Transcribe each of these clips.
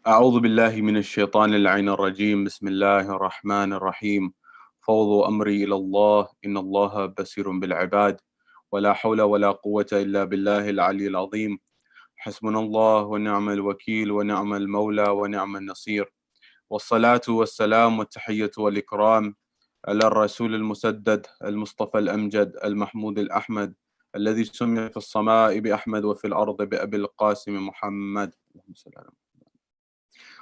أعوذ بالله من الشيطان اللعين الرجيم بسم الله الرحمن الرحيم فوضوا أمري إلى الله إن الله بصير بالعباد ولا حول ولا قوة إلا بالله العلي العظيم حسبنا الله ونعم الوكيل ونعم المولى ونعم النصير والصلاة والسلام والتحية والإكرام على الرسول المسدد المصطفى الأمجد المحمود الأحمد الذي سمي في السماء بأحمد وفي الأرض بأبي القاسم محمد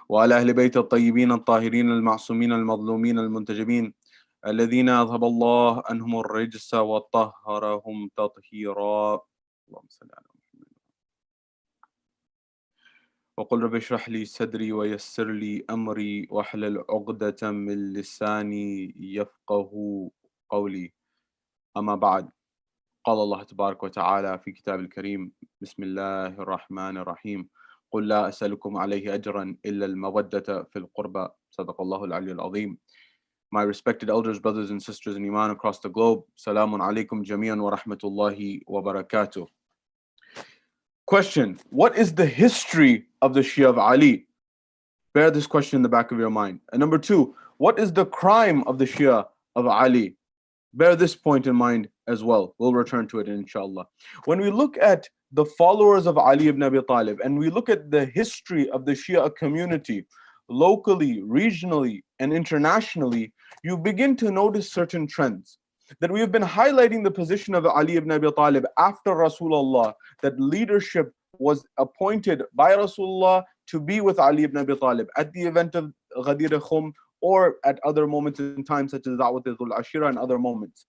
وعلى أهل بيت الطيبين الطاهرين المعصومين المظلومين المنتجبين الذين أذهب الله عنهم الرجس وطهرهم تطهيرا. اللهم صل على محمد. وقل رب اشرح لي صدري ويسر لي أمري واحلل عقدة من لساني يفقه قولي. أما بعد، قال الله تبارك وتعالى في كتاب الكريم بسم الله الرحمن الرحيم قل لا أسألكم عليه أجرا إلا المودة في القربى صدق الله العلي العظيم. My respected elders, brothers and sisters in Iman across the globe, Salamun alaikum jami'an wa rahmatullahi wa barakatuh. Question: what is the history of the Shia of Ali? Bear this question in the back of your mind. And number two, what is the crime of the Shia of Ali? Bear this point in mind as well. We'll return to it inshallah. When we look at the followers of Ali ibn Abi Talib and we look at the history of the Shia community, locally, regionally, and internationally, you begin to notice certain trends. That we have been highlighting the position of Ali ibn Abi Talib after Rasulullah, that leadership was appointed by Rasulullah to be with Ali ibn Abi Talib at the event of Ghadir Khum or at other moments in time such as Da'wat al-Ashira and other moments.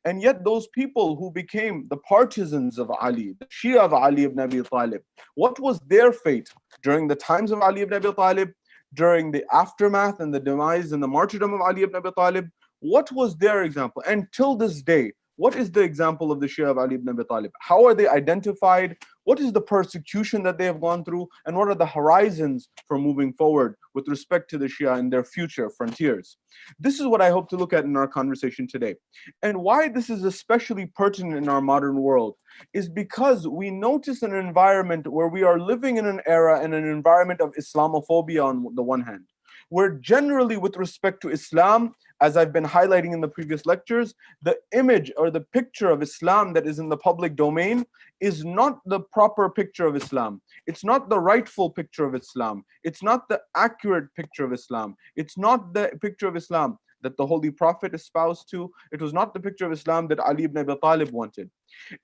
And yet those people who became the partisans of Ali, the Shia of Ali ibn Abi Talib, what was their fate during the times of Ali ibn Abi Talib, during the aftermath and the demise and the martyrdom of Ali ibn Abi Talib? What was their example? And till this day, what is the example of the Shia of Ali ibn Abi Talib? How are they identified? What is the persecution that they have gone through? And what are the horizons for moving forward with respect to the Shia and their future frontiers? This is what I hope to look at in our conversation today. And why this is especially pertinent in our modern world is because we notice an environment where we are living in an era and an environment of Islamophobia on the one hand, where generally with respect to Islam, as I've been highlighting in the previous lectures, the image or the picture of Islam that is in the public domain is not the proper picture of Islam. It's not the rightful picture of Islam. It's not the accurate picture of Islam. It's not the picture of Islam that the Holy Prophet espoused to. It was not the picture of Islam that Ali ibn Abi Talib wanted.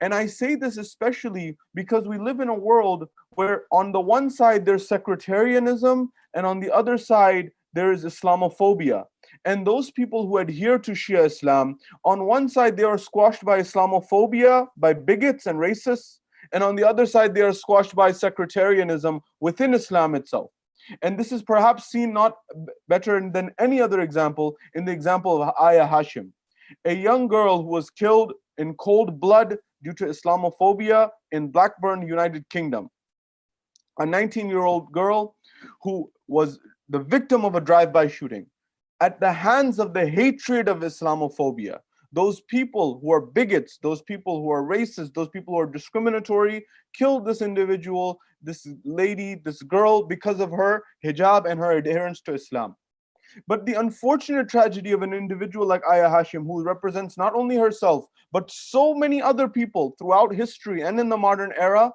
And I say this especially because we live in a world where on the one side there's sectarianism and on the other side there is Islamophobia. And those people who adhere to Shia Islam, on one side they are squashed by Islamophobia, by bigots and racists, and on the other side they are squashed by sectarianism within Islam itself. And this is perhaps seen not better than any other example in the example of Aya Hashim, a young girl who was killed in cold blood due to Islamophobia in Blackburn, United Kingdom. A 19-year-old girl who was the victim of a drive-by shooting at the hands of the hatred of Islamophobia. Those people who are bigots, those people who are racist, those people who are discriminatory, killed this individual, this lady, this girl, because of her hijab and her adherence to Islam. But the unfortunate tragedy of an individual like Aya Hashim, who represents not only herself, but so many other people throughout history and in the modern era,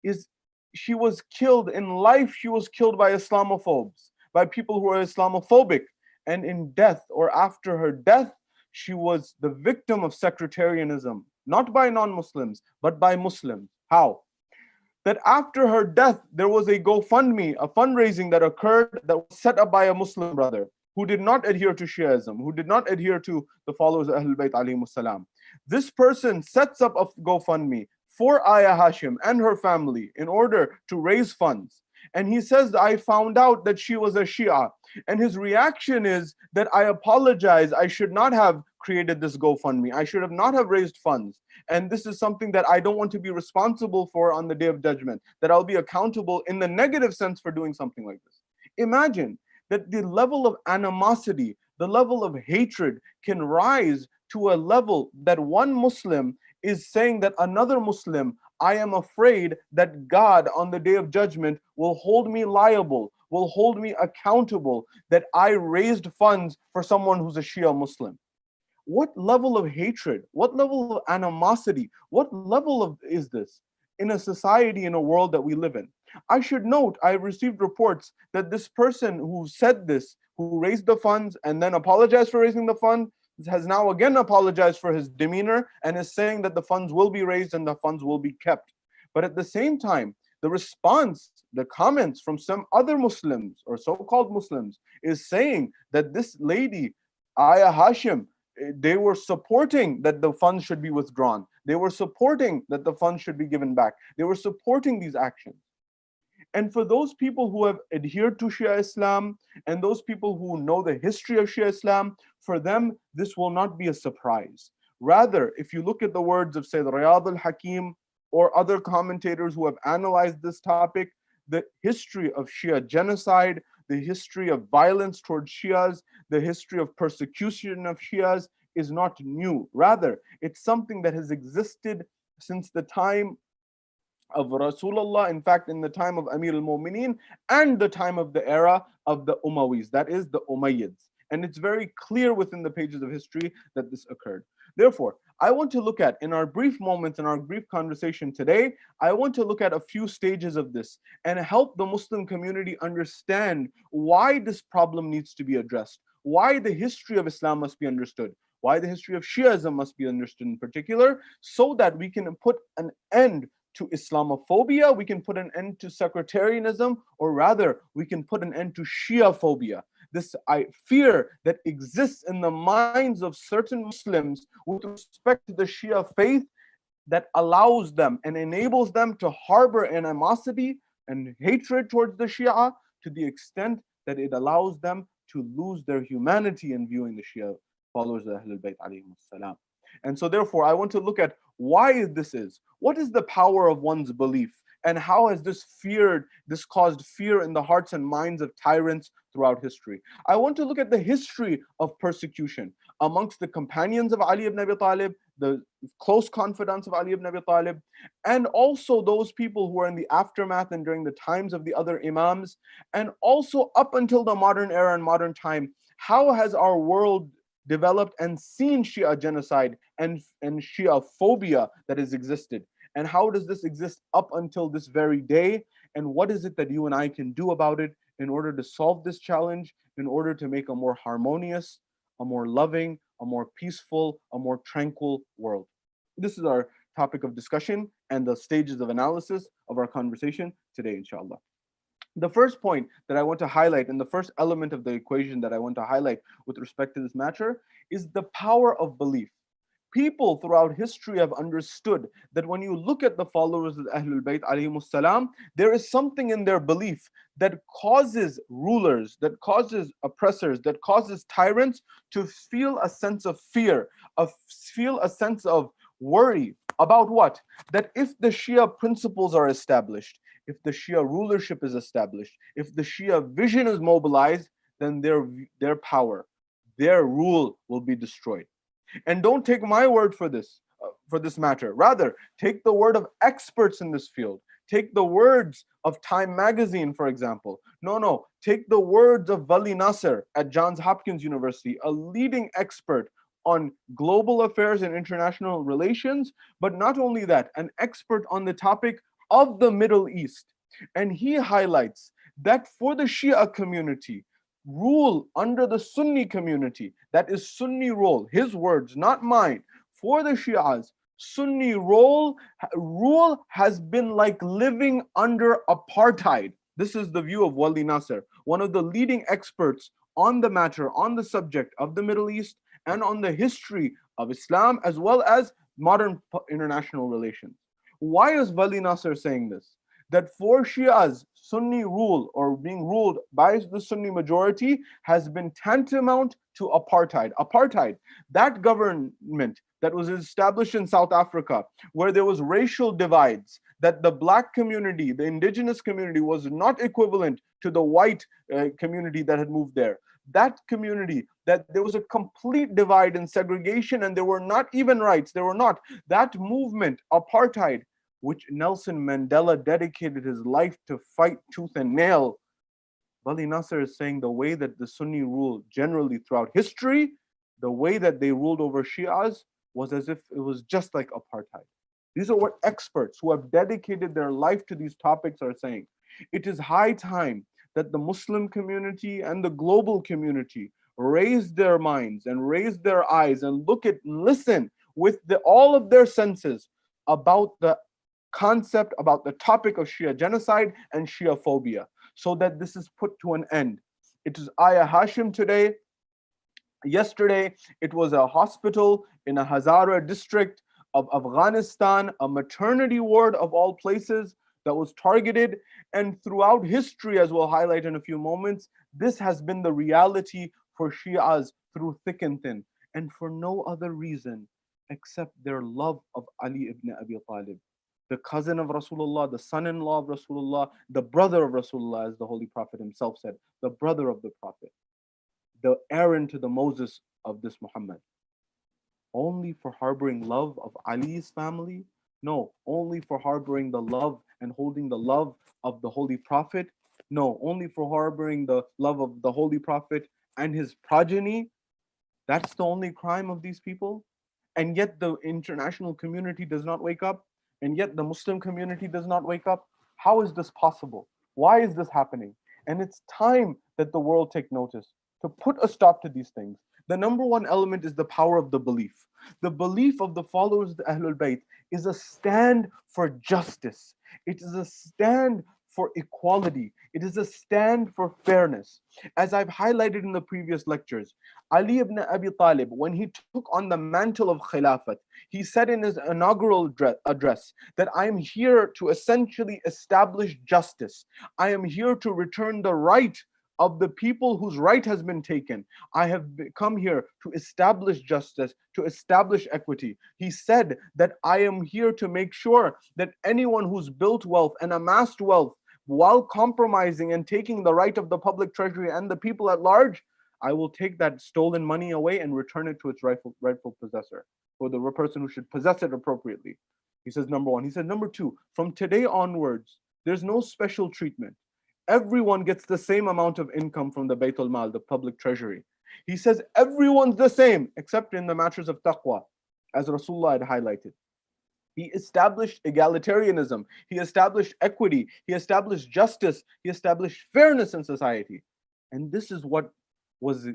is she was killed in life. She was killed by Islamophobes, by people who are Islamophobic. And in death, or after her death, she was the victim of sectarianism, not by non-Muslims, but by Muslims. How? That after her death, there was a GoFundMe, a fundraising that occurred that was set up by a Muslim brother who did not adhere to Shiaism, who did not adhere to the followers of Ahlul Bayt alayhimus salam. This person sets up a GoFundMe for Aya Hashim and her family in order to raise funds. And he says, I found out that she was a Shia. And his reaction is that I apologize. I should not have created this GoFundMe. I should have not have raised funds. And this is something that I don't want to be responsible for on the day of judgment, that I'll be accountable in the negative sense for doing something like this. Imagine that the level of animosity, the level of hatred can rise to a level that one Muslim is saying that another Muslim, I am afraid that God on the day of judgment will hold me liable, will hold me accountable that I raised funds for someone who's a Shia Muslim? What level of hatred, what level of animosity, what level of is this in a society, in a world that we live in? I should note, I received reports that this person who said this, who raised the funds and then apologized for raising the fund, has now again apologized for his demeanor and is saying that the funds will be raised and the funds will be kept. But at the same time, the response, the comments from some other Muslims or so-called Muslims is saying that this lady, Aya Hashim, they were supporting that the funds should be withdrawn. They were supporting that the funds should be given back. They were supporting these actions. And for those people who have adhered to Shia Islam and those people who know the history of Shia Islam, for them, this will not be a surprise. Rather, if you look at the words of Sayyid Riyad al-Hakim or other commentators who have analyzed this topic, the history of Shia genocide, the history of violence towards Shias, the history of persecution of Shias is not new. Rather, it's something that has existed since the time of Rasulullah, in fact, in the time of Amir al-Mu'mineen and the time of the era of the Umayyads, that is the Umayyads. And it's very clear within the pages of history that this occurred. Therefore, I want to look at, in our brief moments, in our brief conversation today, I want to look at a few stages of this and help the Muslim community understand why this problem needs to be addressed, why the history of Islam must be understood, why the history of Shiaism must be understood in particular, so that we can put an end to Islamophobia, we can put an end to sectarianism, or rather, we can put an end to Shia phobia. This fear that exists in the minds of certain Muslims with respect to the Shia faith that allows them and enables them to harbor animosity and hatred towards the Shia to the extent that it allows them to lose their humanity in viewing the Shia followers of Ahlul Bayt alayhimus salam. And so therefore, I want to look at why this is. What is the power of one's belief? And how has this caused fear in the hearts and minds of tyrants throughout history? I want to look at the history of persecution amongst the companions of Ali ibn Abi Talib, the close confidants of Ali ibn Abi Talib, and also those people who are in the aftermath and during the times of the other Imams, and also up until the modern era and modern time. How has our world developed and seen Shia genocide and Shia phobia that has existed? And how does this exist up until this very day? And what is it that you and I can do about it in order to solve this challenge, in order to make a more harmonious, a more loving, a more peaceful, a more tranquil world? This is our topic of discussion and the stages of analysis of our conversation today, inshallah. The first point that I want to highlight, and the first element of the equation that I want to highlight with respect to this matter, is the power of belief. People throughout history have understood that when you look at the followers of Ahlul Bayt alayhimus salam, there is something in their belief that causes rulers, that causes oppressors, that causes tyrants to feel a sense of fear, feel a sense of worry about what? That if the Shia principles are established, if the Shia rulership is established, if the Shia vision is mobilized, then their power, their rule will be destroyed. And don't take my word for this matter. Rather, take the word of experts in this field. Take the words of Time magazine, for example. No, take the words of Wali Nasser at Johns Hopkins University, a leading expert on global affairs and international relations, but not only that, an expert on the topic of the Middle East. And he highlights that for the Shia community, rule under the Sunni community, that is Sunni role, his words, not mine, for the Shias, Sunni rule has been like living under apartheid. This is the view of Wali Nasser, one of the leading experts on the matter, on the subject of the Middle East and on the history of Islam as well as modern international relations. Why is Wali Nasser saying this? That for Shias, Sunni rule or being ruled by the Sunni majority has been tantamount to apartheid. Apartheid, that government that was established in South Africa, where there was racial divides, that the black community, the indigenous community was not equivalent to the white community that had moved there. That community, that there was a complete divide and segregation and there were not even rights, there were not. That movement, apartheid, which Nelson Mandela dedicated his life to fight tooth and nail, Bali Nasser is saying the way that the Sunni rule generally throughout history, the way that they ruled over Shias was as if it was just like apartheid. These are what experts who have dedicated their life to these topics are saying. It is high time that the Muslim community and the global community raise their minds and raise their eyes and look at and listen with all of their senses about the concept, about the topic of Shia genocide and Shia phobia, so that this is put to an end. It is Aya Hashim today. Yesterday, it was a hospital in a Hazara district of Afghanistan, a maternity ward of all places that was targeted. And throughout history, as we'll highlight in a few moments, this has been the reality for Shias through thick and thin, and for no other reason except their love of Ali ibn Abi Talib, the cousin of Rasulullah, the son-in-law of Rasulullah, the brother of Rasulullah, as the Holy Prophet himself said, the brother of the Prophet, the Aaron to the Moses of this Muhammad. Only for harboring love of Ali's family? No. Only for harboring the love and holding the love of the Holy Prophet? No. Only for harboring the love of the Holy Prophet and his progeny? That's the only crime of these people? And yet the international community does not wake up? And yet the Muslim community does not wake up? How is this possible? Why is this happening? And it's time that the world take notice to put a stop to these things. The number one element is the power of the belief. The belief of the followers of the Ahlul Bayt is a stand for justice. It is a stand for equality. It is a stand for fairness. As I've highlighted in the previous lectures, Ali ibn Abi Talib, when he took on the mantle of Khilafat, he said in his inaugural address that I am here to essentially establish justice. I am here to return the right of the people whose right has been taken. I have come here to establish justice, to establish equity. He said that I am here to make sure that anyone who's built wealth and amassed wealth while compromising and taking the right of the public treasury and the people at large, I will take that stolen money away and return it to its rightful possessor, or the person who should possess it appropriately. He says, number one. He said, number two, from today onwards, there's no special treatment. Everyone gets the same amount of income from the Bayt al-Mal, the public treasury. He says everyone's the same, except in the matters of taqwa, as Rasulullah had highlighted. He established egalitarianism. He established equity. He established justice. He established fairness in society. And this is what was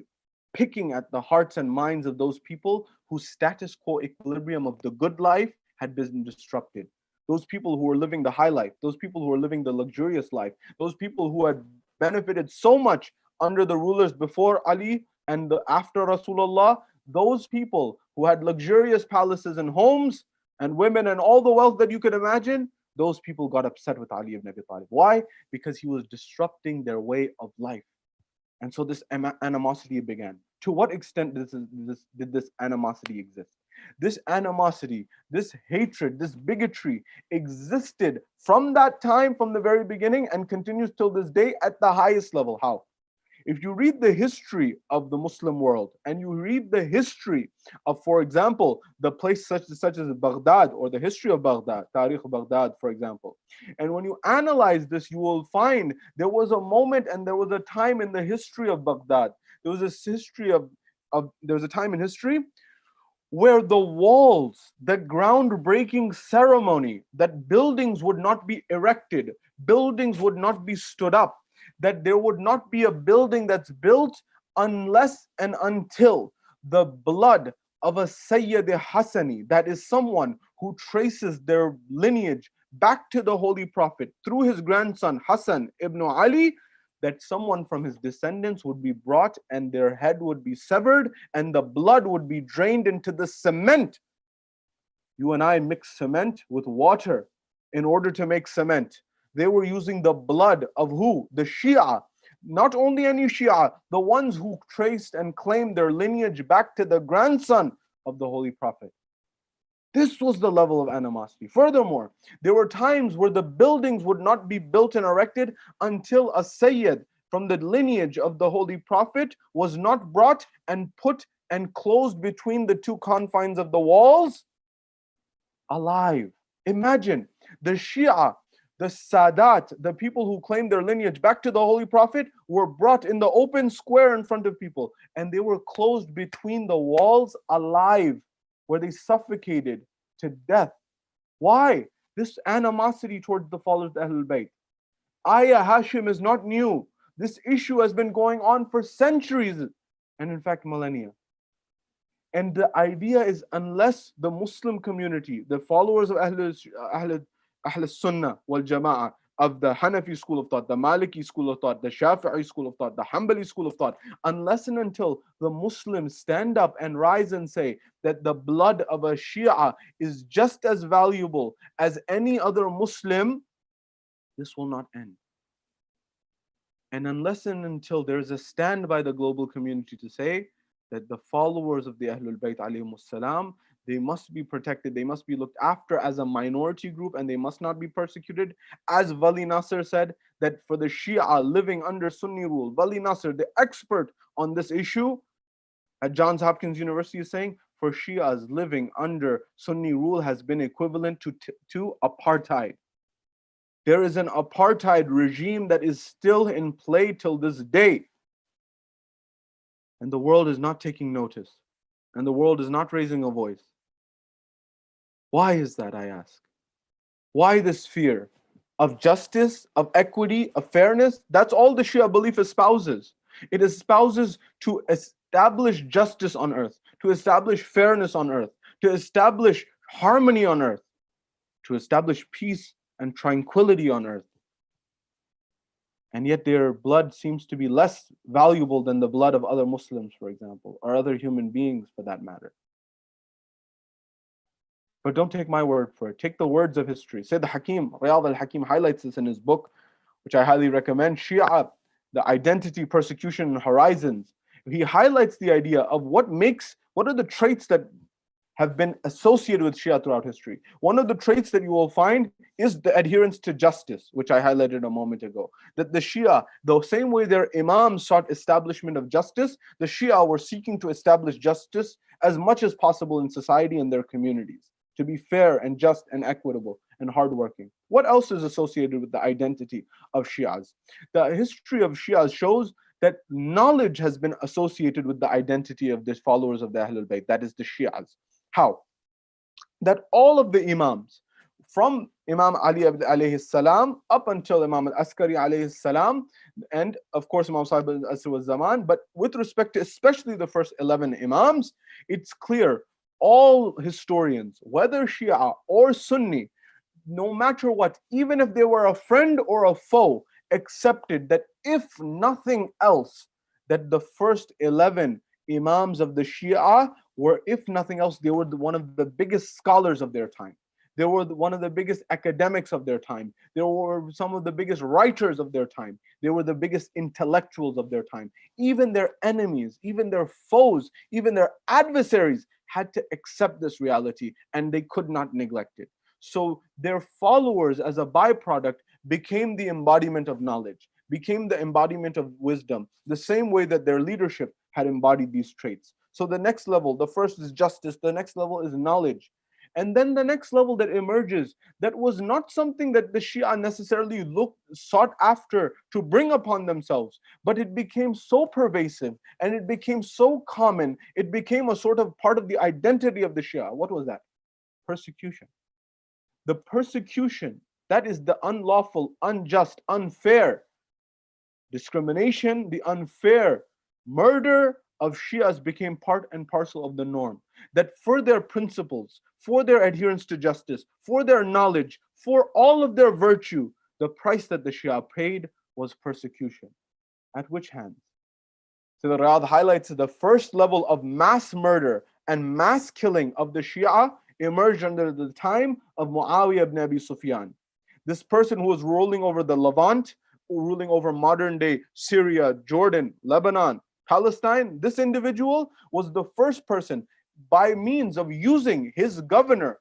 picking at the hearts and minds of those people whose status quo equilibrium of the good life had been disrupted. Those people who were living the high life, those people who were living the luxurious life, those people who had benefited so much under the rulers before Ali and after Rasulullah, those people who had luxurious palaces and homes and women and all the wealth that you could imagine, those people got upset with Ali ibn Abi Talib. Why? Because he was disrupting their way of life. And so this animosity began. To what extent did this animosity exist? This animosity, this hatred, this bigotry existed from that time, from the very beginning, and continues till this day at the highest level. How? If you read the history of the Muslim world and you read the history of, for example, the place such as Baghdad, or the history of Baghdad, Tariq Baghdad, for example, and when you analyze this, you will find there was a moment and there was a time in the history of Baghdad. There was a time in history where the walls, the groundbreaking ceremony, that buildings would not be erected, buildings would not be stood up, that there would not be a building that's built unless and until the blood of a Sayyid Hassani, that is someone who traces their lineage back to the Holy Prophet through his grandson Hassan ibn Ali, that someone from his descendants would be brought and their head would be severed and the blood would be drained into the cement. You and I mix cement with water in order to make cement. They were using the blood of who? The Shia. Not only any Shia, the ones who traced and claimed their lineage back to the grandson of the Holy Prophet. This was the level of animosity. Furthermore, there were times where the buildings would not be built and erected until a Sayyid from the lineage of the Holy Prophet was not brought and put and closed between the two confines of the walls alive. Imagine the Shia, The Sadat, the people who claim their lineage back to the Holy Prophet, were brought in the open square in front of people, and they were closed between the walls alive, where they suffocated to death. Why? This animosity towards the followers of Ahlul Bayt. Ayah Hashim is not new. This issue has been going on for centuries, and in fact millennia. And the idea is, unless the Muslim community, the followers of Ahl Sunnah wal Jama'ah, of the Hanafi school of thought, the Maliki school of thought, the Shafi'i school of thought, the Hanbali school of thought, unless and until the Muslims stand up and rise and say that the blood of a Shia is just as valuable as any other Muslim, this will not end. And unless and until there is a stand by the global community to say that the followers of the Ahlul Bayt alayhimus salam, they must be protected, they must be looked after as a minority group, and they must not be persecuted. As Wali Nasr said, that for the Shia living under Sunni rule, Wali Nasr, the expert on this issue at Johns Hopkins University, is saying, for Shias living under Sunni rule has been equivalent to apartheid. There is an apartheid regime that is still in play till this day. And the world is not taking notice. And the world is not raising a voice. Why is that, I ask? Why this fear of justice, of equity, of fairness? That's all the Shia belief espouses. It espouses to establish justice on earth, to establish fairness on earth, to establish harmony on earth, to establish peace and tranquility on earth. And yet their blood seems to be less valuable than the blood of other Muslims, for example, or other human beings for that matter. But don't take my word for it. Take the words of history. Sayyid Hakim, Riyadh al-Hakim, highlights this in his book, which I highly recommend, Shia, the Identity, Persecution, and Horizons. He highlights the idea of what are the traits that have been associated with Shia throughout history. One of the traits that you will find is the adherence to justice, which I highlighted a moment ago. That the Shia, the same way their Imams sought establishment of justice, the Shia were seeking to establish justice as much as possible in society and their communities, to be fair and just and equitable and hardworking. What else is associated with the identity of Shias? The history of Shias shows that knowledge has been associated with the identity of the followers of the Ahlul Bayt, that is the Shias. How? That all of the Imams, from Imam Ali alayhi salam up until Imam al-Askari alayhi salam, and of course Imam Sahib al-Asr wal-Zaman, but with respect to especially the first 11 Imams, it's clear all historians, whether Shia or Sunni, no matter what, even if they were a friend or a foe, accepted that if nothing else, that the first 11 Imams of the Shia were, if nothing else, they were one of the biggest scholars of their time. They were one of the biggest academics of their time. They were some of the biggest writers of their time. They were the biggest intellectuals of their time. Even their enemies, even their foes, even their adversaries had to accept this reality, and they could not neglect it. So their followers, as a byproduct, became the embodiment of knowledge, became the embodiment of wisdom, the same way that their leadership had embodied these traits. So the next level, the first is justice, the next level is knowledge. And then the next level that emerges, that was not something that the Shia necessarily sought after to bring upon themselves, but it became so pervasive and it became so common, it became a sort of part of the identity of the Shia. What was that? Persecution. The persecution, that is the unlawful, unjust, unfair discrimination, the unfair murder of Shias became part and parcel of the norm. That for their principles, for their adherence to justice, for their knowledge, for all of their virtue, the price that the Shia paid was persecution. At which hands? So the Riyadh highlights the first level of mass murder and mass killing of the Shia emerged under the time of Muawiyah ibn Abi Sufyan. This person who was ruling over the Levant, ruling over modern day Syria, Jordan, Lebanon, Palestine, this individual was the first person, by means of using his governor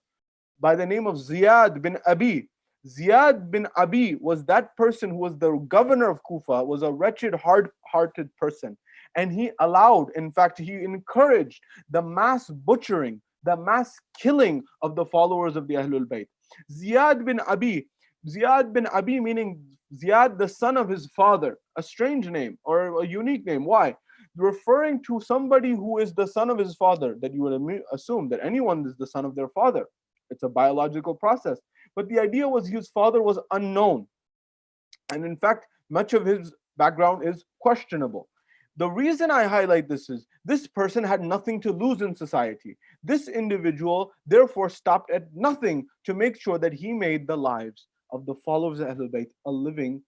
by the name of Ziyad bin Abi. Ziyad bin Abi was that person who was the governor of Kufa, was a wretched, hard-hearted person. And he allowed, in fact, he encouraged the mass butchering, the mass killing of the followers of the Ahlul Bayt. Ziyad bin Abi, Ziyad bin Abi, meaning Ziyad, the son of his father. A strange name or a unique name. Why? Referring to somebody who is the son of his father, that you would assume that anyone is the son of their father. It's a biological process. But the idea was his father was unknown. And in fact, much of his background is questionable. The reason I highlight this is this person had nothing to lose in society. This individual therefore stopped at nothing to make sure that he made the lives of the followers of Ahlul Bayt a living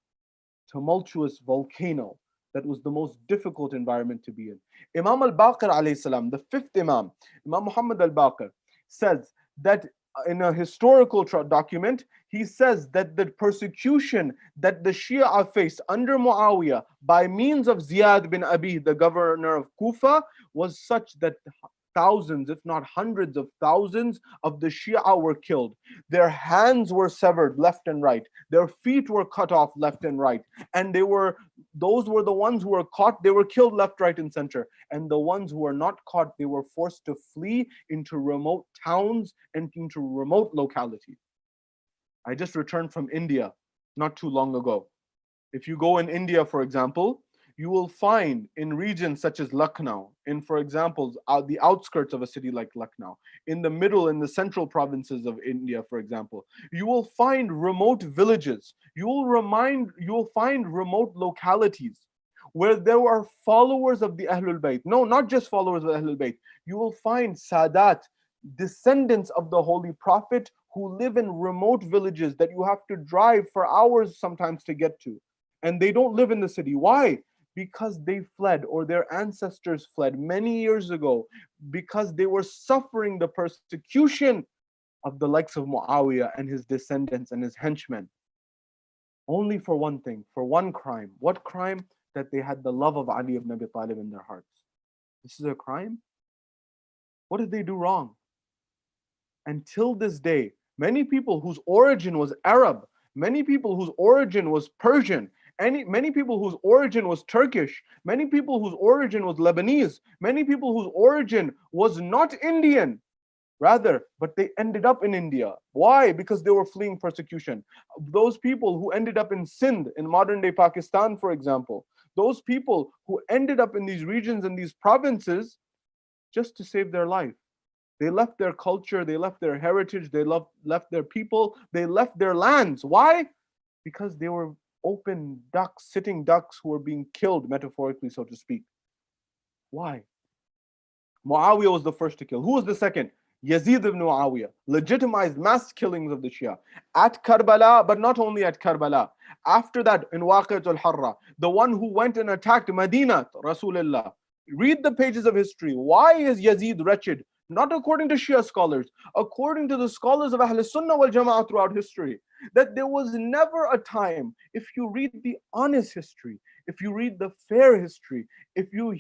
tumultuous volcano that was the most difficult environment to be in. Imam al-Baqir alayhi salam, the fifth Imam, Imam Muhammad al-Baqir, says that in a historical document, he says that the persecution that the Shia faced under Muawiyah by means of Ziyad bin Abi, the governor of Kufa, was such that thousands, if not hundreds of thousands of the Shia were killed. Their hands were severed left and right. Their feet were cut off left and right. And those were the ones who were caught, they were killed left, right, and center. And the ones who were not caught, they were forced to flee into remote towns and into remote localities. I just returned from India not too long ago. If you go in India, for example, you will find in regions such as Lucknow, in, for example, the outskirts of a city like Lucknow, in the middle, in the central provinces of India, for example, you will find remote villages. You will find remote localities where there are followers of the Ahlul Bayt. No, not just followers of Ahlul Bayt. You will find Sadat, descendants of the Holy Prophet, who live in remote villages that you have to drive for hours sometimes to get to. And they don't live in the city. Why? Because they fled, or their ancestors fled many years ago, because they were suffering the persecution of the likes of Muawiyah and his descendants and his henchmen. Only for one thing, for one crime. What crime? That they had the love of Ali ibn Abi Talib in their hearts. This is a crime? What did they do wrong? Until this day, many people whose origin was Arab, many people whose origin was Persian, many people whose origin was Turkish, many people whose origin was Lebanese, many people whose origin was not Indian, rather, but they ended up in India. Why? Because they were fleeing persecution. Those people who ended up in Sindh, in modern day Pakistan, for example, those people who ended up in these regions and these provinces just to save their life. They left their culture, they left their heritage, they left their people, they left their lands. Why? Because they were open ducks, sitting ducks who were being killed, metaphorically, so to speak. Why? Muawiyah was the first to kill. Who was the second? Yazid ibn Muawiyah legitimized mass killings of the Shia at Karbala, but not only at Karbala. After that, in Waqi'at al-Harra, the one who went and attacked Medina, Rasulullah. Read the pages of history. Why is Yazid wretched? Not according to Shia scholars, according to the scholars of Ahl Sunnah wal Jama'ah throughout history, that there was never a time, if you read the honest history, if you read the fair history, if you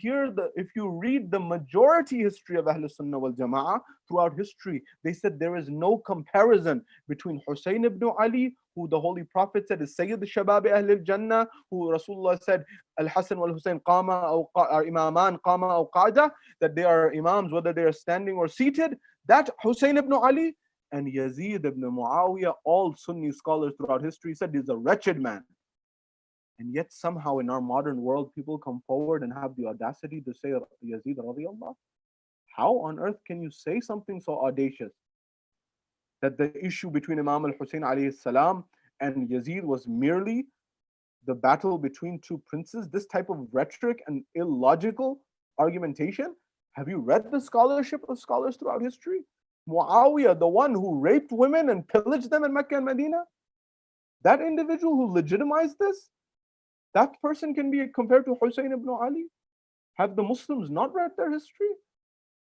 read the majority history of Ahl Sunnah wal Jama'ah throughout history, they said there is no comparison between Hussein ibn Ali, who the Holy Prophet said is Sayyid Shababi Ahl al-Jannah, who Rasulullah said Al-Hasan wal-Hussein qama or imaman qama or qada, that they are imams whether they are standing or seated. That Hussein ibn Ali and Yazid ibn Muawiyah, all Sunni scholars throughout history said he's a wretched man. And yet somehow in our modern world, people come forward and have the audacity to say Yazid radiallahu. How on earth can you say something so audacious? That the issue between Imam al-Hussein alayhi salam and Yazid was merely the battle between two princes? This type of rhetoric and illogical argumentation? Have you read the scholarship of scholars throughout history? Muawiyah, the one who raped women and pillaged them in Mecca and Medina? That individual who legitimized this? That person can be compared to Hussein ibn Ali? Have the Muslims not read their history?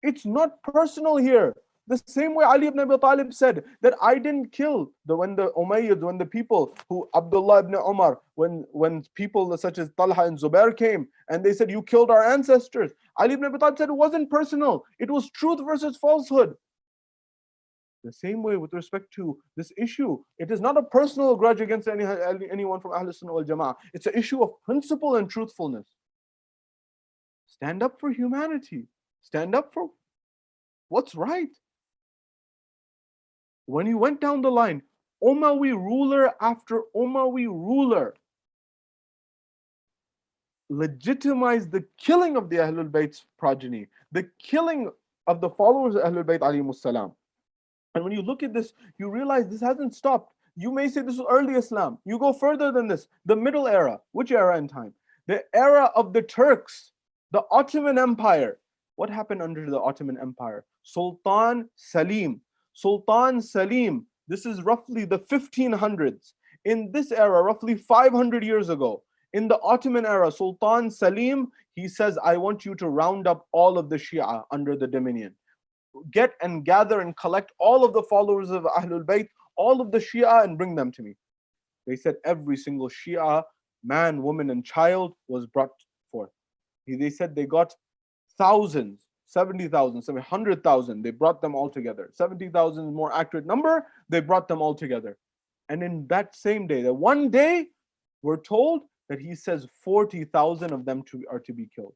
It's not personal here. The same way Ali ibn Abi Talib said that I didn't kill when the Umayyads, when the people who Abdullah ibn Umar, when people such as Talha and Zubair came and they said you killed our ancestors. Ali ibn Abi Talib said it wasn't personal. It was truth versus falsehood. The same way with respect to this issue, it is not a personal grudge against anyone from Ahl Sunnah wal Jama'ah. It's an issue of principle and truthfulness. Stand up for humanity. Stand up for what's right. When you went down the line, Umayyad ruler after Umayyad ruler legitimized the killing of the Ahlul Bayt's progeny, the killing of the followers of Ahlul Bayt alayhimus salam. And when you look at this, you realize this hasn't stopped. You may say this is early Islam. You go further than this, the Middle Era. Which era in time? The era of the Turks, the Ottoman Empire. What happened under the Ottoman Empire? Sultan Salim. Sultan Salim, this is roughly the 1500s. In this era, roughly 500 years ago, in the Ottoman era, Sultan Salim, he says, I want you to round up all of the Shia under the dominion. Get and gather and collect all of the followers of Ahlul Bayt, all of the Shia, and bring them to me. They said every single Shia, man, woman, and child was brought forth. They said they got thousands, 70,000, 100,000. They brought them all together. 70,000 is more accurate number. They brought them all together. And in that same day, that one day, we're told that he says 40,000 of them are to be killed.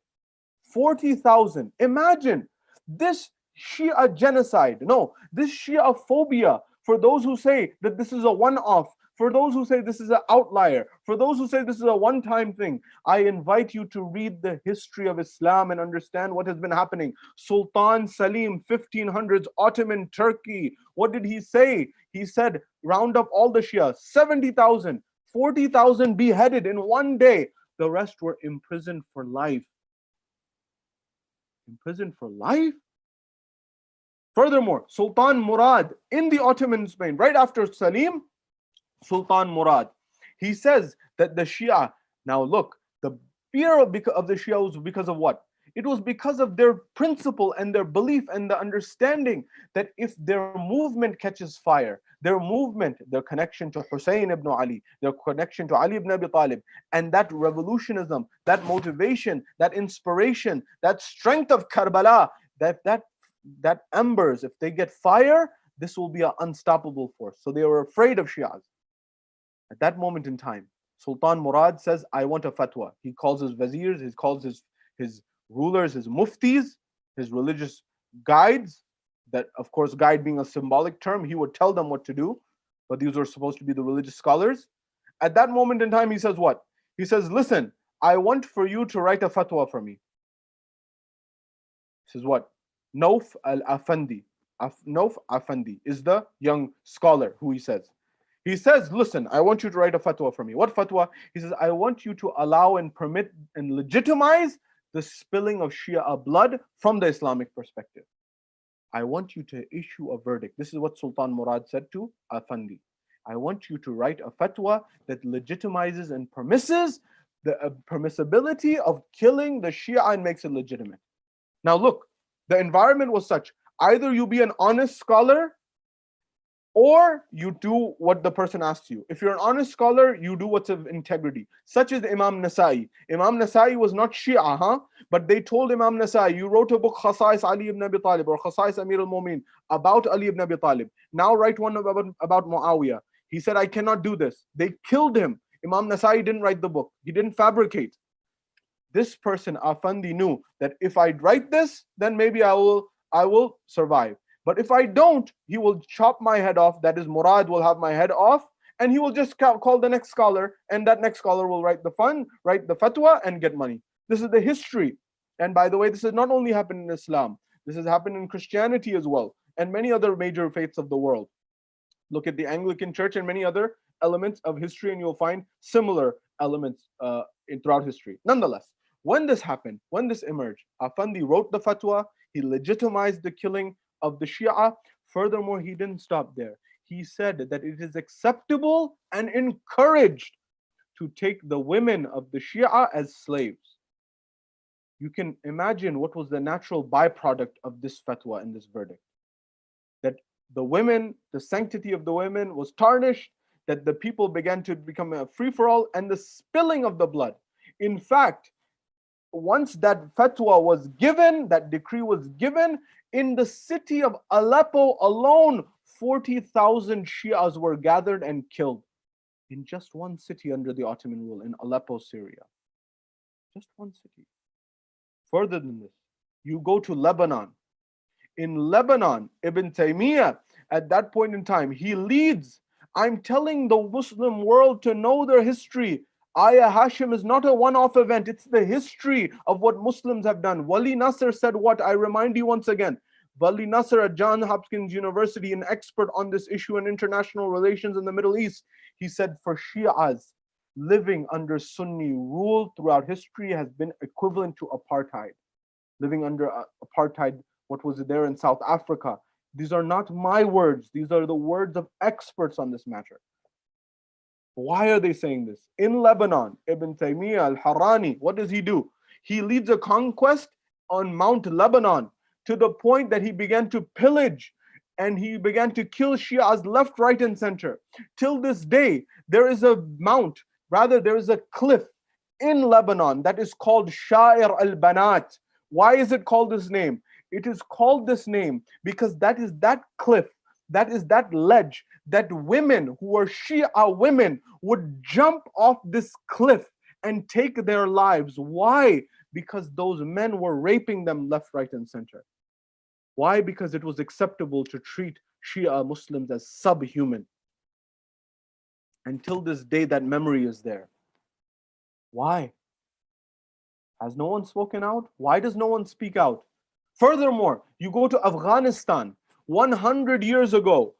40,000. Imagine this Shia genocide. No, this Shia phobia. For those who say that this is a one-off, for those who say this is an outlier, for those who say this is a one-time thing, I invite you to read the history of Islam and understand what has been happening. Sultan Salim, 1500s, Ottoman Turkey. What did he say? He said, round up all the Shia, 70,000, 40,000 beheaded in one day. The rest were imprisoned for life. Imprisoned for life? Furthermore, Sultan Murad in the Ottoman Spain, right after Salim, Sultan Murad, he says that the Shia, now look, the fear of the Shia was because of what? It was because of their principle and their belief and the understanding that if their movement catches fire, their movement, their connection to Hussein ibn Ali, their connection to Ali ibn Abi Talib, and that revolutionism, that motivation, that inspiration, that strength of Karbala, that embers, if they get fire, this will be an unstoppable force. So they were afraid of Shias. At that moment in time, Sultan Murad says, I want a fatwa. He calls his wazirs, he calls his rulers, his muftis, his religious guides. That, of course, guide being a symbolic term, he would tell them what to do, but these were supposed to be the religious scholars. At that moment in time, he says what? He says, listen, I want for you to write a fatwa for me. He says what? Nauf al-Afandi. Nauf Afandi is the young scholar who he says. He says, listen, I want you to write a fatwa for me. What fatwa? He says, I want you to allow and permit and legitimize the spilling of Shia blood from the Islamic perspective. I want you to issue a verdict. This is what Sultan Murad said to Afandi. I want you to write a fatwa that legitimizes and permisses the permissibility of killing the Shia and makes it legitimate. Now look, the environment was such. Either you be an honest scholar or you do what the person asks you. If you're an honest scholar, you do what's of integrity. Such as Imam Nasa'i. Imam Nasa'i was not Shia, but they told Imam Nasa'i, you wrote a book, Khasais Ali ibn Abi Talib, or Khasais Amir al-Mu'min, about Ali ibn Abi Talib. Now write one about Muawiyah. He said, I cannot do this. They killed him. Imam Nasa'i didn't write the book. He didn't fabricate. This person, Afandi, knew that if I write this, then maybe I will survive. But if I don't, he will chop my head off. That is, Murad will have my head off, and he will just call the next scholar, and that next scholar will write the fatwa, and get money. This is the history. And by the way, this has not only happened in Islam, this has happened in Christianity as well, and many other major faiths of the world. Look at the Anglican Church and many other elements of history, and you'll find similar elements throughout history. Nonetheless, when this happened, when this emerged, Afandi wrote the fatwa, he legitimized the killing of the Shia. Furthermore, he didn't stop there. He said that it is acceptable and encouraged to take the women of the Shia as slaves. You can imagine what was the natural byproduct of this fatwa and this verdict. That the women, the sanctity of the women was tarnished, that the people began to become a free-for-all, and the spilling of the blood. In fact, once that fatwa was given, that decree was given, in the city of Aleppo alone, 40,000 Shias were gathered and killed in just one city under the Ottoman rule, in Aleppo, Syria. Just one city. Further than this, you go to Lebanon. In Lebanon, Ibn Taymiyyah, at that point in time, he leads I'm telling the Muslim world to know their history. Ayah Hashim is not a one-off event. It's the history of what Muslims have done. Wali Nasser said what? I remind you once again. Wali Nasser at Johns Hopkins University, an expert on this issue in international relations in the Middle East, he said for Shias, living under Sunni rule throughout history has been equivalent to apartheid. Living under apartheid, what was there in South Africa? These are not my words. These are the words of experts on this matter. Why are they saying this? In Lebanon, Ibn Taymiyyah al-Harani, what does he do? He leads a conquest on Mount Lebanon to the point that he began to pillage and he began to kill Shias left, right, and center. Till this day, there is a mount, rather, there is a cliff in Lebanon that is called Sha'ir al-Banat. Why is it called this name? It is called this name because that is that cliff, that is that ledge that women who are Shia women would jump off this cliff and take their lives. Why? Because those men were raping them left, right, and center. Why? Because it was acceptable to treat Shia Muslims as subhuman. Until this day, that memory is there. Why? Has no one spoken out? Why does no one speak out? Furthermore, you go to Afghanistan, 100 years ago,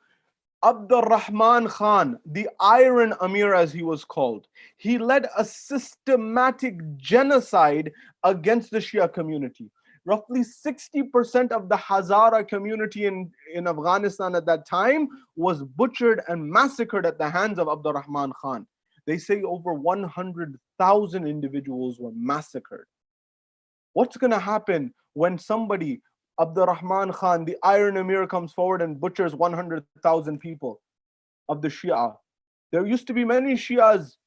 Abdur Rahman Khan, the Iron Amir as he was called, he led a systematic genocide against the Shia community. Roughly 60% of the Hazara community in Afghanistan at that time was butchered and massacred at the hands of Abdur Rahman Khan. They say over 100,000 individuals were massacred. What's going to happen when somebody, Abdur Rahman Khan, the Iron Amir, comes forward and butchers 100,000 people of the Shia? There used to be many Shias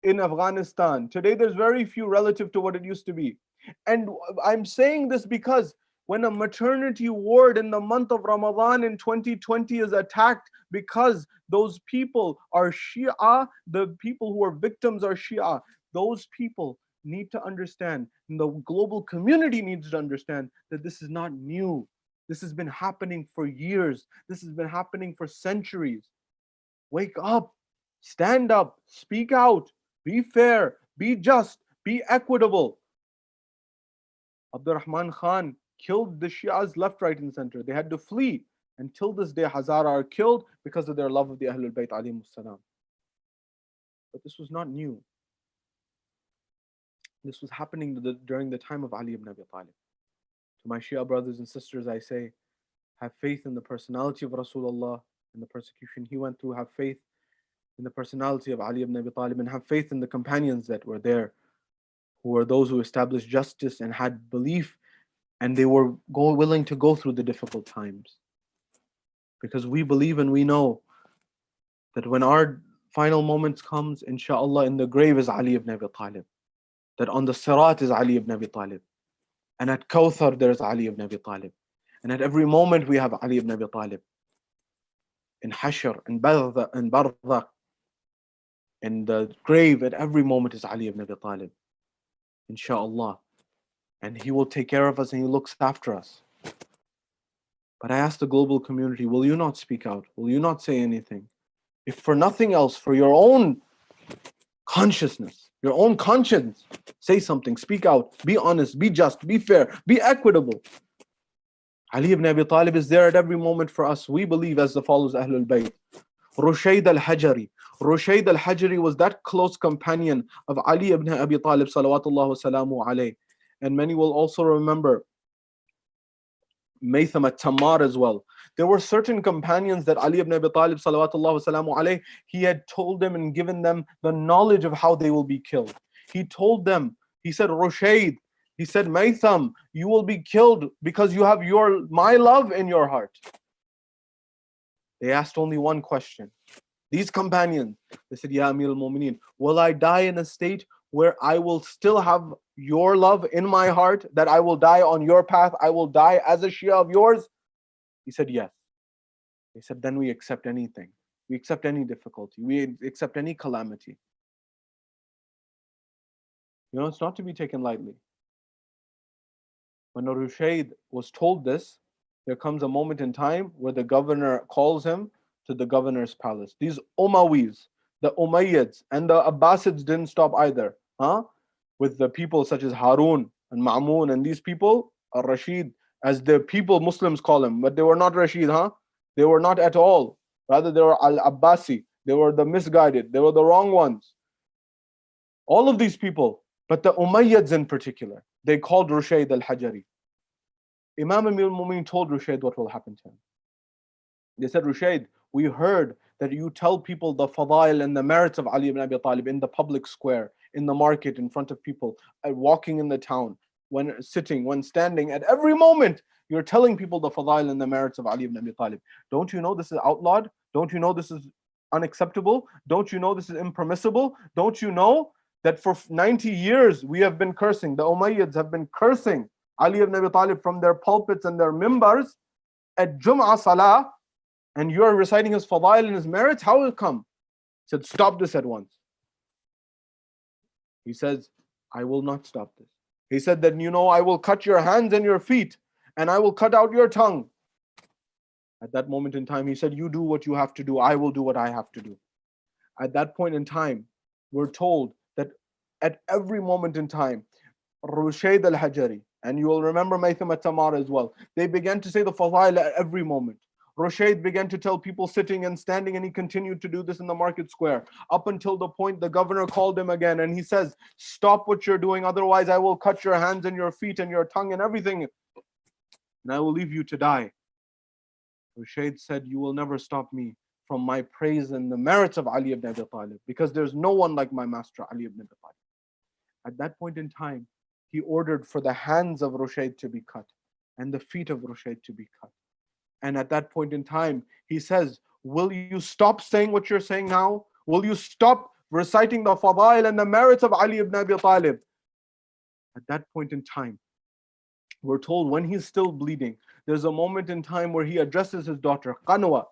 in Afghanistan. Today there's very few relative to what it used to be. And I'm saying this because when a maternity ward in the month of Ramadan in 2020 is attacked because those people are Shia, the people who are victims are Shia, those people need to understand, and the global community needs to understand that this is not new. This has been happening for years. This has been happening for centuries. Wake up, stand up, speak out, be fair, be just, be equitable. Abdur Rahman Khan killed the Shias left, right, and center. They had to flee. Until this day, Hazara are killed because of their love of the Ahlul Bayt alayhimus salam. But this was not new. This was happening during the time of Ali ibn Abi Talib. To my Shia brothers and sisters, I say, have faith in the personality of Rasulullah and the persecution he went through. Have faith in the personality of Ali ibn Abi Talib, and have faith in the companions that were there, who were those who established justice and had belief, and they were willing to go through the difficult times. Because we believe and we know that when our final moments comes, inshallah, in the grave is Ali ibn Abi Talib. That on the Sirat is Ali ibn Abi Talib. And at Kawthar there is Ali ibn Abi Talib. And at every moment we have Ali ibn Abi Talib. In Hashr, in Barzakh, in the grave, at every moment is Ali ibn Abi Talib. Inshallah. And he will take care of us and he looks after us. But I ask the global community, will you not speak out? Will you not say anything? If for nothing else, for your own consciousness, your own conscience, say something, speak out, be honest, be just, be fair, be equitable. Ali ibn Abi Talib is there at every moment for us. We believe as the follows Ahlul Bayt. Rushayd al-Hajari. Rushayd al-Hajari was that close companion of Ali ibn Abi Talib salawatullah wa salamu alayh. And many will also remember Maytham at-Tammar as well. There were certain companions that Ali ibn Abi Talib salawatullah wa salamu alayh, he had told them and given them the knowledge of how they will be killed. He told them, he said, Rushayd, he said, Maytham, you will be killed because you have my love in your heart. They asked only one question. These companions, they said, Ya Amir al-Mu'mineen, will I die in a state where I will still have your love in my heart, that I will die on your path, I will die as a Shia of yours? He said, yes. They said, then we accept anything. We accept any difficulty. We accept any calamity. You know, it's not to be taken lightly. When Rushayd was told this, there comes a moment in time where the governor calls him to the governor's palace. These Umayyas, the Umayyads and the Abbasids didn't stop either. Huh? With the people such as Harun and Ma'mun and these people, Rashid, as the people Muslims call them, but they were not Rashid, huh? They were not at all. Rather, they were Al-Abbasi. They were the misguided. They were the wrong ones. All of these people, but the Umayyads in particular, they called Rushayd al-Hajari. Imam Amir al-Mu'minin told Rushayd what will happen to him. They said, Rushayd, we heard that you tell people the fadail and the merits of Ali ibn Abi Talib in the public square, in the market, in front of people, walking in the town, when sitting, when standing, at every moment, you're telling people the fadail and the merits of Ali ibn Abi Talib. Don't you know this is outlawed? Don't you know this is unacceptable? Don't you know this is impermissible? Don't you know that for 90 years we have been cursing, the Umayyads have been cursing Ali ibn Abi Talib from their pulpits and their mimbars at Jum'ah Salah, and you are reciting his fadail and his merits? How will it come? He said, stop this at once. He says, I will not stop this. He said that, I will cut your hands and your feet, and I will cut out your tongue. At that moment in time, he said, you do what you have to do, I will do what I have to do. At that point in time, we're told that at every moment in time, Rushayd al-Hajari, and you will remember Maytham at-Tamar as well, they began to say the fadail at every moment. Rushayd began to tell people sitting and standing, and he continued to do this in the market square up until the point the governor called him again, and he says, stop what you're doing, otherwise I will cut your hands and your feet and your tongue and everything, and I will leave you to die. Rushayd said, you will never stop me from my praise and the merits of Ali ibn Abi Talib, because there's no one like my master Ali ibn Abi Talib. At that point in time, he ordered for the hands of Rushayd to be cut and the feet of Rushayd to be cut. And at that point in time, he says, will you stop saying what you're saying now? Will you stop reciting the fadail and the merits of Ali ibn Abi Talib? At that point in time, we're told when he's still bleeding, there's a moment in time where he addresses his daughter, Qanwa,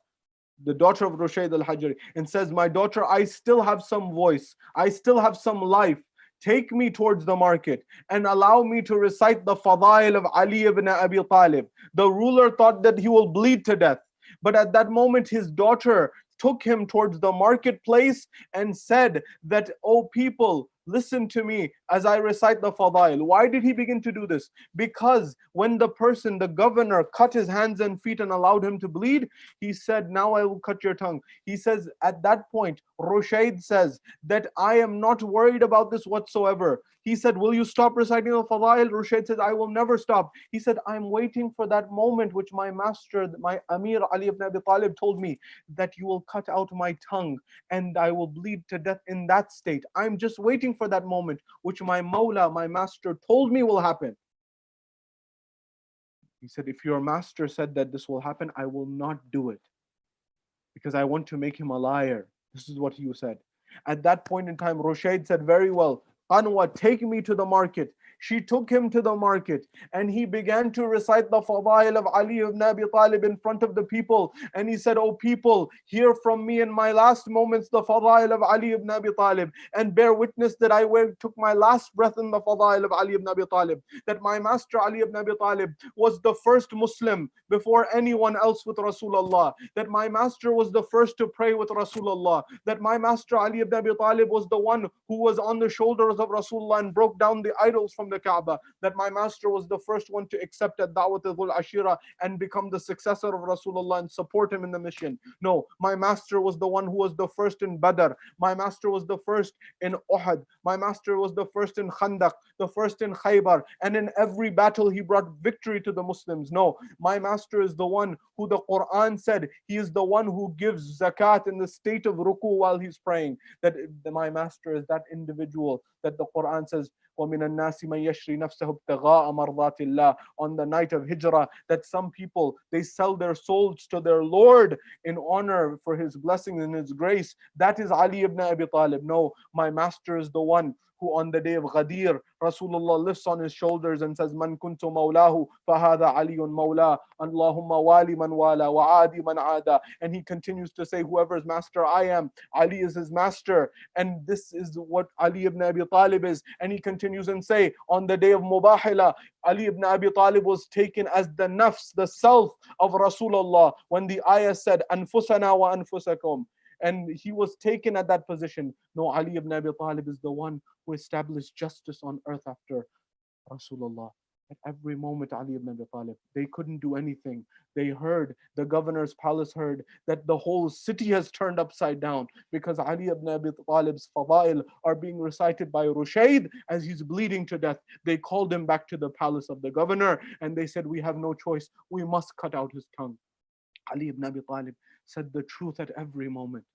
the daughter of Rushayd al-Hajari, and says, my daughter, I still have some voice. I still have some life. Take me towards the market and allow me to recite the fadail of Ali ibn Abi Talib. The ruler thought that he will bleed to death. But at that moment, his daughter took him towards the marketplace and said that, oh people, listen to me as I recite the fadail. Why did he begin to do this? Because when the governor, cut his hands and feet and allowed him to bleed, he said, now I will cut your tongue. He says, at that point, Rushayd says that I am not worried about this whatsoever. He said, will you stop reciting the fadail? Rushayd says, I will never stop. He said, I'm waiting for that moment which my master, my Amir Ali ibn Abi Talib told me, that you will cut out my tongue and I will bleed to death in that state. I'm just waiting for that moment which my Mawla, my master, told me will happen. He said, if your master said that this will happen, I will not do it, because I want to make him a liar. This is what he said. At that point in time, Rushayd said, very well, Qanwa, take me to the market. She took him to the market and he began to recite the fadail of Ali ibn Abi Talib in front of the people. And he said, oh people, hear from me in my last moments the fadail of Ali ibn Abi Talib, and bear witness that I took my last breath in the fadail of Ali ibn Abi Talib. That my master Ali ibn Abi Talib was the first Muslim before anyone else with Rasulullah. That my master was the first to pray with Rasulullah. That my master Ali ibn Abi Talib was the one who was on the shoulders of Rasulullah and broke down the idols from the Kaaba. That my master was the first one to accept at Da'wat al-Ashira and become the successor of Rasulullah and support him in the mission. No, my master was the one who was the first in Badr. My master was the first in Uhud. My master was the first in Khandaq, the first in Khaybar, and in every battle he brought victory to the Muslims. No, my master is the one who the Quran said he is the one who gives zakat in the state of ruku while he's praying. That my master is that individual that the Quran says, وَمِنَ النَّاسِ مَنْ يَشْرِي نَفْسَهُ ابْتِغَاءَ مَرْضَاتِ اللَّهِ, on the night of Hijrah, that some people, they sell their souls to their Lord in honor for his blessing and his grace. That is Ali ibn Abi Talib. No, my master is the one who on the day of Ghadir, Rasulullah lifts on his shoulders and says, Man kuntu mawlahu fahada aliyun mawla, Allahumma wali man wala wa adi man ada. And he continues to say, whoever's master I am, Ali is his master. And this is what Ali ibn Abi Talib Talib is. And he continues and say, on the day of Mubahila, Ali ibn Abi Talib was taken as the nafs, the self of Rasulullah, when the ayah said, Anfusana wa anfusakum. And he was taken at that position. No, Ali ibn Abi Talib is the one who established justice on earth after Rasulullah. At every moment, Ali ibn Abi Talib, they couldn't do anything. They heard, the governor's palace heard that the whole city has turned upside down because Ali ibn Abi Talib's fadail are being recited by Rushayd as he's bleeding to death. They called him back to the palace of the governor and they said, we have no choice. We must cut out his tongue. Ali ibn Abi Talib said the truth at every moment.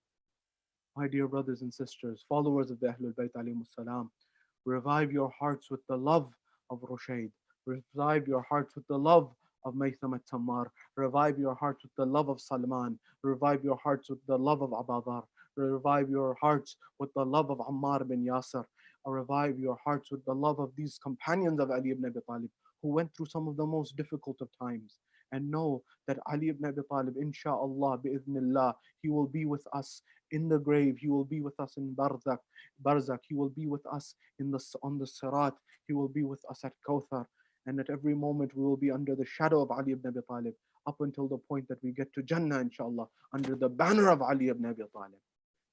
My dear brothers and sisters, followers of the Ahlul Bayt alayhimus salam, revive your hearts with the love of Rushayd. Revive your hearts with the love of Maytham at-Tammar. Revive your hearts with the love of Salman. Revive your hearts with the love of Abadar. Revive your hearts with the love of Ammar bin Yasir. Revive your hearts with the love of these companions of Ali ibn Abi Talib who went through some of the most difficult of times. And know that Ali ibn Abi Talib, insha'Allah, bi'idhnillah, he will be with us in the grave. He will be with us in Barzakh. He will be with us on the Sirat. He will be with us at Kawthar. And at every moment we will be under the shadow of Ali ibn Abi Talib up until the point that we get to Jannah, inshallah, under the banner of Ali ibn Abi Talib.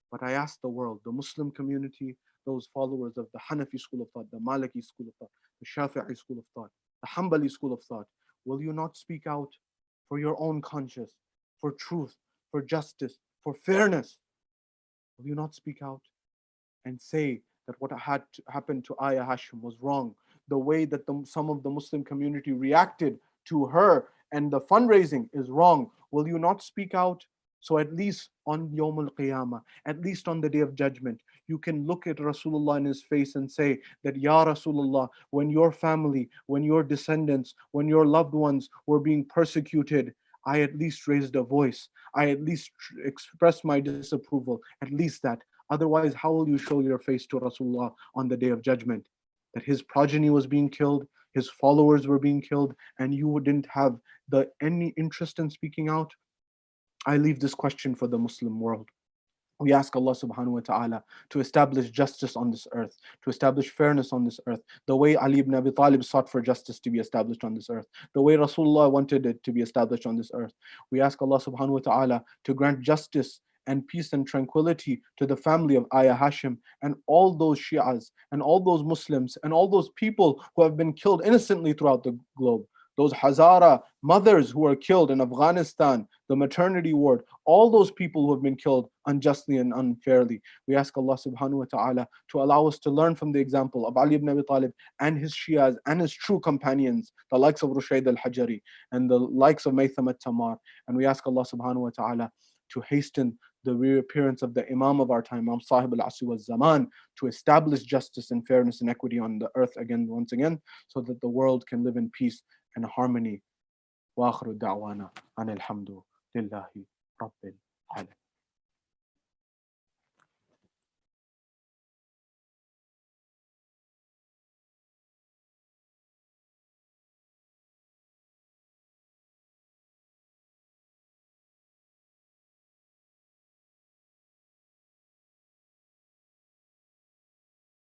But I ask the world, the Muslim community, those followers of the Hanafi school of thought, the Maliki school of thought, the Shafi'i school of thought, the Hanbali school of thought, will you not speak out for your own conscience, for truth, for justice, for fairness? Will you not speak out and say that what had happened to Ayah Hashim was wrong? The way that some of the Muslim community reacted to her and the fundraising is wrong. Will you not speak out? So at least on Yawm al-Qiyamah, at least on the day of judgment, you can look at Rasulullah in his face and say that, Ya Rasulullah, when your family, when your descendants, when your loved ones were being persecuted, I at least raised a voice. I at least expressed my disapproval. At least that. Otherwise, how will you show your face to Rasulullah on the day of judgment? That his progeny was being killed, his followers were being killed, and you didn't have any interest in speaking out? I leave this question for the Muslim world. We ask Allah subhanahu wa ta'ala to establish justice on this earth, to establish fairness on this earth, the way Ali ibn Abi Talib sought for justice to be established on this earth, the way Rasulullah wanted it to be established on this earth. We ask Allah subhanahu wa ta'ala to grant justice and peace and tranquility to the family of Ayah Hashim and all those Shi'as and all those Muslims and all those people who have been killed innocently throughout the globe. Those Hazara mothers who were killed in Afghanistan, the maternity ward, all those people who have been killed unjustly and unfairly. We ask Allah subhanahu wa ta'ala to allow us to learn from the example of Ali ibn Abi Talib and his Shias and his true companions, the likes of Rushayd al-Hajari and the likes of Maytham at-Tammar. And we ask Allah subhanahu wa ta'ala to hasten the reappearance of the Imam of our time, Imam Sahib al-Asri wal-Zaman, to establish justice and fairness and equity on the earth once again, so that the world can live in peace and harmony. وآخر دعوانا أن الحمد لله رب العالمين.